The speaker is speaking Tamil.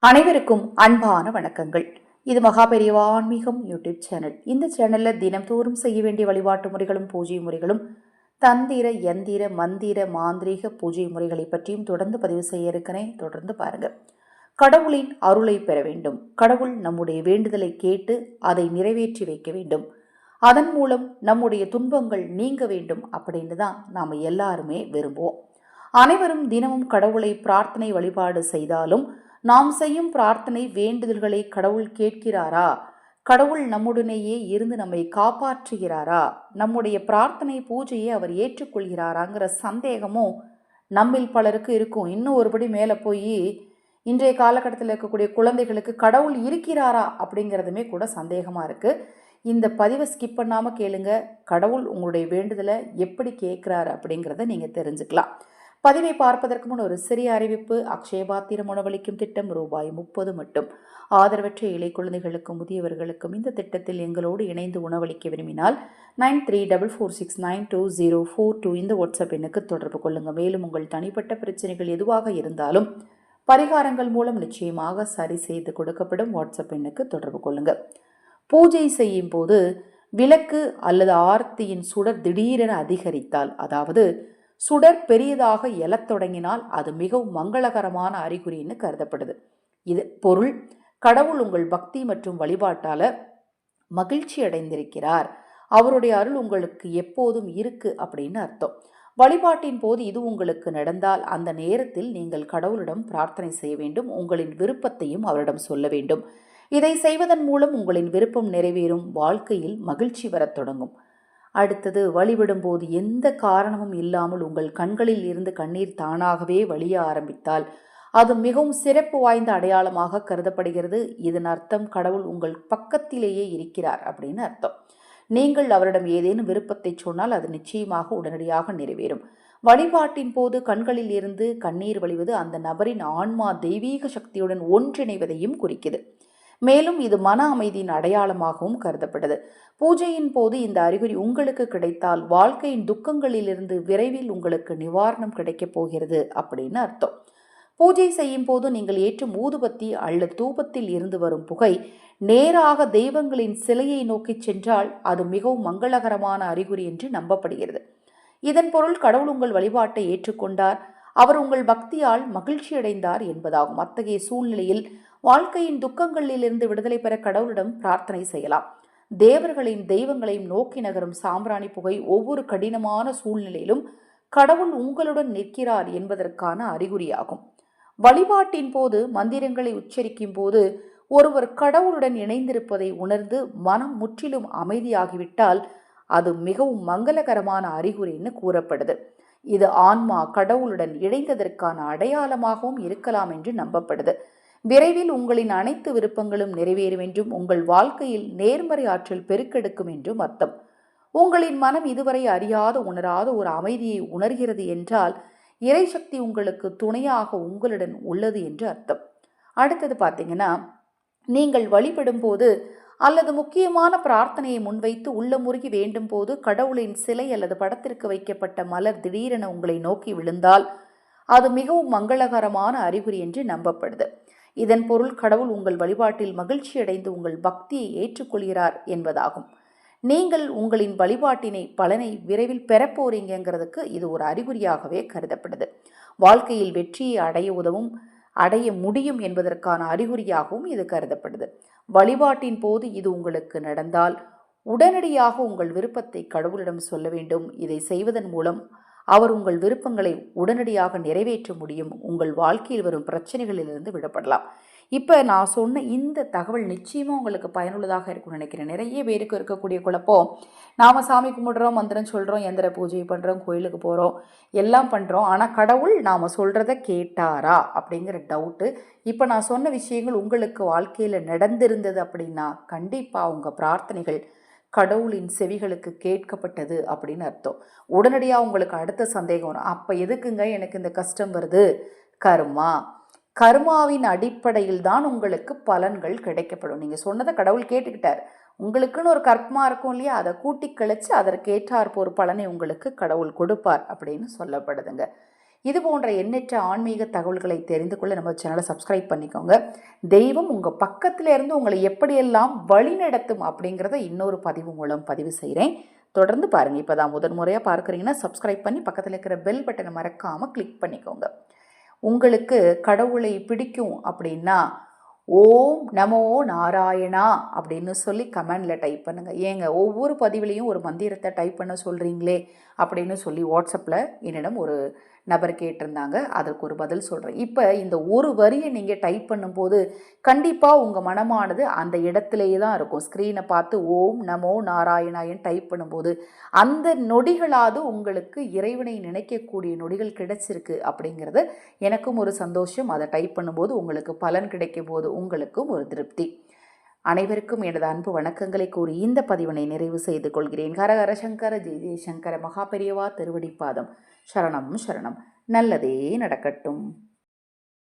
அனைவருக்கும் அன்பான வணக்கங்கள். இது மகாபெரிவா ஆன்மீகம் யூடியூப் சேனல். இந்த சேனல்ல தினம்தோறும் செய்ய வேண்டிய வழிபாட்டு முறைகளும் பூஜை முறைகளும், தந்திர யந்திர மந்திர மாந்திரீக பூஜை முறைகளை பற்றியும் தொடர்ந்து பதிவு செய்ய இருக்கிறேன். தொடர்ந்து பாருங்க. கடவுளின் அருளை பெற வேண்டும். கடவுள் நம்முடைய வேண்டுதலை கேட்டு அதை நிறைவேற்றி வைக்க வேண்டும். அதன் மூலம் நம்முடைய துன்பங்கள் நீங்க வேண்டும் அப்படின்னு தான் நாம் எல்லாருமே விரும்புவோம். அனைவரும் தினமும் கடவுளை பிரார்த்தனை வழிபாடு செய்தாலும் நாம் செய்யும் பிரார்த்தனை வேண்டுதல்களை கடவுள் கேட்கிறாரா? கடவுள் நம்முடனேயே இருந்து நம்மை காப்பாற்றுகிறாரா? நம்முடைய பிரார்த்தனை பூஜையை அவர் ஏற்றுக்கொள்கிறாராங்கிற சந்தேகமும் நம்மில் பலருக்கு இருக்கும். இன்னும் ஒருபடி மேலே போய் இன்றைய காலகட்டத்தில் இருக்கக்கூடிய குழந்தைகளுக்கு கடவுள் இருக்கிறாரா அப்படிங்கிறதுமே கூட சந்தேகமாக இருக்குது. இந்த பதிவை ஸ்கிப் பண்ணாமல் கேளுங்க. கடவுள் உங்களுடைய வேண்டுதலை எப்படி கேட்குறாரு அப்படிங்கிறத நீங்கள் தெரிஞ்சுக்கலாம். பதிவை பார்ப்பதற்கு முன் ஒரு சிறிய அறிவிப்பு. அக்ஷயபாத்திரம் உணவளிக்கும் திட்டம் ₹30 மட்டும். ஆதரவற்ற இலை குழந்தைகளுக்கும் முதியவர்களுக்கும் இந்த திட்டத்தில் எங்களோடு இணைந்து உணவளிக்க விரும்பினால் 9344692042 இந்த வாட்ஸ்அப் எண்ணுக்கு தொடர்பு கொள்ளுங்கள். மேலும் உங்கள் தனிப்பட்ட பிரச்சனைகள் எதுவாக இருந்தாலும் பரிகாரங்கள் மூலம் நிச்சயமாக சரி செய்து கொடுக்கப்படும். வாட்ஸ்அப் எண்ணுக்கு தொடர்பு கொள்ளுங்கள். பூஜை செய்யும் போது விளக்கு அல்லது ஆர்த்தியின் சுடர் திடீரென அதிகரித்தால், அதாவது சுடர் பெரியதாக எழத் தொடங்கினால் அது மிகவும் மங்களகரமான அறிகுறின்னு கருதப்படுது. இது பொருள் கடவுள் உங்கள் பக்தி மற்றும் வழிபாட்டால மகிழ்ச்சி அடைந்திருக்கிறார், அவருடைய அருள் உங்களுக்கு எப்போதும் இருக்கு அப்படின்னு அர்த்தம். வழிபாட்டின் போது இது உங்களுக்கு நடந்தால் அந்த நேரத்தில் நீங்கள் கடவுளிடம் பிரார்த்தனை செய்ய வேண்டும். உங்களின் விருப்பத்தையும் அவரிடம் சொல்ல வேண்டும். இதை செய்வதன் மூலம் உங்களின் விருப்பம் நிறைவேறும், வாழ்க்கையில் மகிழ்ச்சி வரத் தொடங்கும். அடுத்தது, வழிபடும் போது எந்த காரணமும் இல்லாமல் உங்கள் கண்களில் இருந்து கண்ணீர் தானாகவே வழிய ஆரம்பித்தால் அது மிகவும் சிறப்பு வாய்ந்த அடையாளமாக கருதப்படுகிறது. இதன் அர்த்தம் கடவுள் உங்கள் பக்கத்திலேயே இருக்கிறார் அப்படின்னு அர்த்தம். நீங்கள் அவரிடம் ஏதேனும் விருப்பத்தை சொன்னால் அது நிச்சயமாக உடனடியாக நிறைவேறும். வழிபாட்டின் போது கண்களில் இருந்து கண்ணீர் வழிவது அந்த நபரின் ஆன்மா தெய்வீக சக்தியுடன் ஒன்றிணைவதையும் குறிக்குது. மேலும் இது மன அமைதியின் அடையாளமாகவும் கருதப்பட்டது. பூஜையின் போது இந்த அறிகுறி உங்களுக்கு கிடைத்தால் வாழ்க்கையின் துக்கங்களிலிருந்து விரைவில் உங்களுக்கு நிவாரணம் கிடைக்கப் போகிறது அப்படின்னு அர்த்தம். பூஜை செய்யும் போது நீங்கள் ஏற்றும் ஊதுபத்தி அல்லது தூபத்தில் இருந்து வரும் புகை நேராக தெய்வங்களின் சிலையை நோக்கி சென்றால் அது மிகவும் மங்களகரமான அறிகுறி என்று நம்பப்படுகிறது. இதன் பொருள் கடவுள் உங்கள் வழிபாட்டை ஏற்றுக்கொண்டார், அவர் உங்கள் பக்தியால் மகிழ்ச்சி அடைந்தார் என்பதாகும். அத்தகைய சூழ்நிலையில் வாழ்க்கையின் துக்கங்களிலிருந்து விடுதலை பெற கடவுளிடம் பிரார்த்தனை செய்யலாம். தேவர்களையும் தெய்வங்களையும் நோக்கி நகரும் சாம்பிராணி புகை ஒவ்வொரு கடினமான சூழ்நிலையிலும் கடவுள் உங்களுடன் நிற்கிறார் என்பதற்கான அறிகுறியாகும். வழிபாட்டின் போது மந்திரங்களை உச்சரிக்கும் போது ஒருவர் கடவுளுடன் இணைந்திருப்பதை உணர்ந்து மனம் முற்றிலும் அமைதியாகிவிட்டால் அது மிகவும் மங்களகரமான அறிகுறின்னு கூறப்படுது. இது ஆன்மா கடவுளுடன் இணைந்ததற்கான அடையாளமாகவும் இருக்கலாம் என்று நம்பப்படுது. விரைவில் உங்களின் அனைத்து விருப்பங்களும் நிறைவேறும் என்றும் உங்கள் வாழ்க்கையில் நேர்மறை ஆற்றல் பெருக்கெடுக்கும் என்றும் அர்த்தம். உங்களின் மனம் இதுவரை அறியாத உணராத ஒரு அமைதியை உணர்கிறது என்றால் இறைசக்தி உங்களுக்கு துணையாக உங்களுடன் உள்ளது என்று அர்த்தம். அடுத்தது பார்த்தீங்கன்னா, நீங்கள் வழிபடும் போது அல்லது முக்கியமான பிரார்த்தனையை முன்வைத்து உள்ளமுருகி வேண்டும் போது கடவுளின் சிலை அல்லது படத்திற்கு வைக்கப்பட்ட மலர் திடீரென உங்களை நோக்கி விழுந்தால் அது மிகவும் மங்களகரமான அறிகுறி என்று நம்பப்படுது. இதன் பொருள் கடவுள் உங்கள் வழிபாட்டில் மகிழ்ச்சி அடைந்து உங்கள் பக்தியை ஏற்றுக்கொள்கிறார் என்பதாகும். நீங்கள் உங்களின் வழிபாட்டினை பலனை விரைவில் பெறப்போறீங்கிறதுக்கு இது ஒரு அறிகுறியாகவே கருதப்படுது. வாழ்க்கையில் வெற்றியை அடைய முடியும் என்பதற்கான அறிகுறியாகவும் இது கருதப்படுது. வழிபாட்டின் போது இது உங்களுக்கு நடந்தால் உடனடியாக உங்கள் விருப்பத்தை கடவுளிடம் சொல்ல வேண்டும். இதை செய்வதன் மூலம் அவர் உங்கள் விருப்பங்களை உடனடியாக நிறைவேற்ற முடியும். உங்கள் வாழ்க்கையில் வரும் பிரச்சனைகளிலிருந்து விடப்படலாம். இப்போ நான் சொன்ன இந்த தகவல் நிச்சயமாக உங்களுக்கு பயனுள்ளதாக இருக்கும்னு நினைக்கிறேன். நிறைய பேருக்கு இருக்கக்கூடிய குழப்பம், நாம் சாமி கும்பிடுறோம், மந்திரம் சொல்கிறோம், எந்திர பூஜை பண்ணுறோம், கோயிலுக்கு போகிறோம், எல்லாம் பண்ணுறோம், ஆனால் கடவுள் நாம் சொல்கிறத கேட்டாரா அப்படிங்கிற டவுட்டு. இப்போ நான் சொன்ன விஷயங்கள் உங்களுக்கு வாழ்க்கையில் நடந்திருந்தது அப்படின்னா கண்டிப்பாக உங்கள் பிரார்த்தனைகள் கடவுளின் செவிகளுக்கு கேட்கப்பட்டது அப்படின்னு அர்த்தம். உடனடியாக உங்களுக்கு அடுத்த சந்தேகம் வரும், அப்போ எதுக்குங்க எனக்கு இந்த கஷ்டம் வருது? கர்மாவின் அடிப்படையில் தான் உங்களுக்கு பலன்கள் கிடைக்கப்படும். நீங்கள் சொன்னதை கடவுள் கேட்டுக்கிட்டார். உங்களுக்குன்னு ஒரு கர்மா இருக்கும் இல்லையா, அதை கூட்டி கழிச்சு அதற்கேற்றார் ஒரு பலனை உங்களுக்கு கடவுள் கொடுப்பார் அப்படின்னு சொல்லப்படுதுங்க. இது போன்ற எண்ணற்ற ஆன்மீக தகவல்களை தெரிந்து கொள்ள நம்ம சேனலை சப்ஸ்கிரைப் பண்ணிக்கோங்க. தெய்வம் உங்கள் பக்கத்தில் இருந்து உங்களை எப்படியெல்லாம் வழிநடத்தும் அப்படிங்கிறத இன்னொரு பதிவு மூலம் பதிவு செய்கிறேன். தொடர்ந்து பாருங்கள். இப்போ தான் முதன் முறையாக பார்க்குறீங்கன்னா சப்ஸ்கிரைப் பண்ணி பக்கத்தில் இருக்கிற பெல் பட்டனை மறக்காமல் கிளிக் பண்ணிக்கோங்க. உங்களுக்கு கடவுளை பிடிக்கும் அப்படின்னா ஓம் நமோ நாராயணா அப்படின்னு சொல்லி கமெண்டில் டைப் பண்ணுங்கள். ஏங்க ஒவ்வொரு பதிவுலேயும் ஒரு மந்திரத்தை டைப் பண்ண சொல்கிறீங்களே அப்படின்னு சொல்லி வாட்ஸ்அப்பில் என்னிடம் ஒரு நபர் கேட்டிருந்தாங்க. அதற்கு ஒரு பதில் சொல்கிறேன். இப்போ இந்த ஒரு வரியை நீங்கள் டைப் பண்ணும்போது கண்டிப்பாக உங்கள் மனமானது அந்த இடத்துலையே தான் இருக்கும். ஸ்க்ரீனை பார்த்து ஓம் நமோ நாராயணாயன் டைப் பண்ணும்போது அந்த நொடிகளாவது உங்களுக்கு இறைவனை நினைக்கக்கூடிய நொடிகள் கிடைச்சிருக்கு அப்படிங்கிறது எனக்கும் ஒரு சந்தோஷம். அதை டைப் பண்ணும்போது உங்களுக்கு பலன் கிடைக்கும் போது உங்களுக்கும் ஒரு திருப்தி. அனைவருக்கும் எனது அன்பு வணக்கங்களை கூறி இந்த பதிவினை நிறைவு செய்து கொள்கிறேன். ஹரஹர சங்கர ஜெய ஜெயசங்கர மகாபெரியவா திருவடிப்பாதம் சரணம் சரணம். நல்லதே நடக்கட்டும்.